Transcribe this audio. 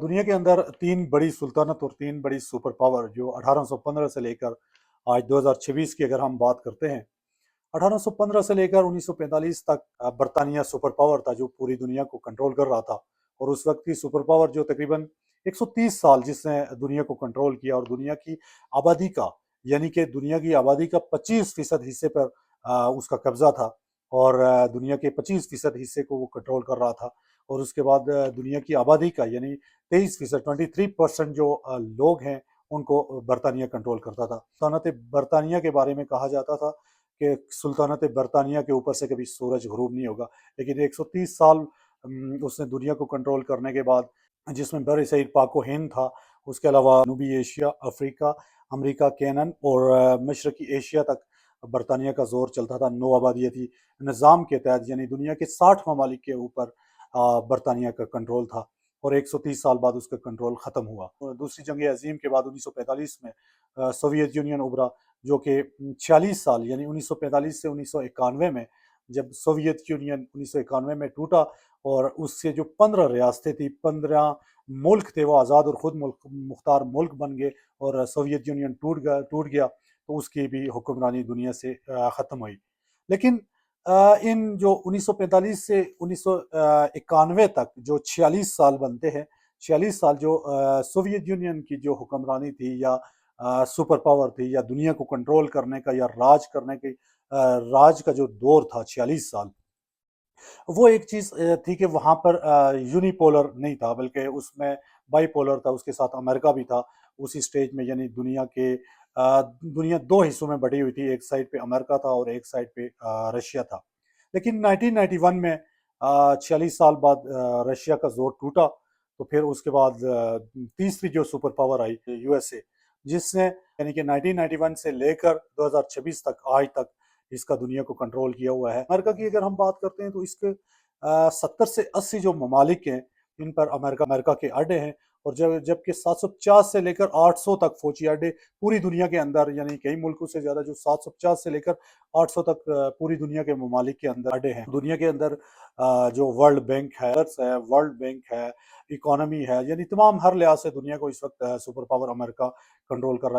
दुनिया के अंदर तीन बड़ी सुल्तानत और तीन बड़ी सुपर पावर जो 1815 से लेकर आज 2026 की अगर हम बात करते हैं। 1815 से लेकर 1945 तक बरतानिया सुपर पावर था जो पूरी दुनिया को कंट्रोल कर रहा था। और उस वक्त की सुपर पावर जो तकरीबन 130 साल जिसने दुनिया को कंट्रोल किया और दुनिया की आबादी का यानी कि दुनिया की आबादी का 25% हिस्से पर उसका कब्जा था। और दुनिया के 25% हिस्से को वो कंट्रोल कर रहा था। और उसके बाद दुनिया की आबादी का यानी 23% 23% जो लोग हैं उनको बरतानिया कंट्रोल करता था। सल्तनत बरतानिया के बारे में कहा जाता था कि सुल्तानत बरतानिया के ऊपर से कभी सूरज ग़ुरूब नहीं होगा। लेकिन 130 साल उसने दुनिया को कंट्रोल करने के बाद, जिसमें बर सईद पाक व हिंद था, उसके अलावा जनूबी एशिया, अफ्रीका, अमेरिका, कैनन और मशरकी एशिया तक बरतानिया का जोर चलता था। नौ आबादियती निज़ाम के तहत यानी दुनिया के 60 ममालिक के ऊपर बरतानिया का कंट्रोल था। और 130 साल बाद उसका कंट्रोल ख़त्म हुआ। दूसरी जंग अज़ीम के बाद 1945 में सोवियत यूनियन उभरा, जो कि 46 साल यानी 1945 से 1991 में, जब सोवियत यूनियन 1991 में टूटा और उससे जो 15 रियासतें थी, 15 मुल्क थे, वो आज़ाद और ख़ुद मुख्तार मुल्क बन गए और सोवियत यूनियन टूट गया तो उसकी भी हुक्मरानी दुनिया से ख़त्म हुई। लेकिन इन जो 1945 से 1991 तक जो 46 साल बनते हैं, 46 साल जो सोवियत यूनियन की जो हुक्मरानी थी या सुपर पावर थी या दुनिया को कंट्रोल करने का या राज करने की राज का जो दौर था 46 साल, वो एक चीज़ थी कि वहाँ पर यूनिपोलर नहीं था बल्कि उसमें बाइपोलर था, उसके साथ अमेरिका भी था उसी स्टेज में। यानी दुनिया 2 हिस्सों में बटी हुई थी, एक साइड पे अमेरिका था और एक साइड पे रशिया था। लेकिन 1991 में 46 साल बाद रशिया का ज़ोर टूटा, तो फिर उसके बाद तीसरी जो सुपर पावर आई यूएसए, जिसने यानी कि 1991 से लेकर 2026 तक आज तक इसका दुनिया को कंट्रोल किया हुआ है। अमेरिका की अगर हम बात करते हैं तो इसके 70 से 80 जो ममालिक हैं, इन पर अमेरिका के अड्डे हैं। और जबकि 750 से लेकर 800 तक फौजी अड्डे पूरी दुनिया के अंदर, यानी कई मुल्कों से ज़्यादा, जो 750 से लेकर 800 तक पूरी दुनिया के ममालिक के अंदर अड्डे हैं। दुनिया के अंदर जो वर्ल्ड बैंक है, इकोनॉमी है, यानी तमाम हर लिहाज से दुनिया को इस वक्त सुपर पावर अमेरिका कंट्रोल कर रहा है।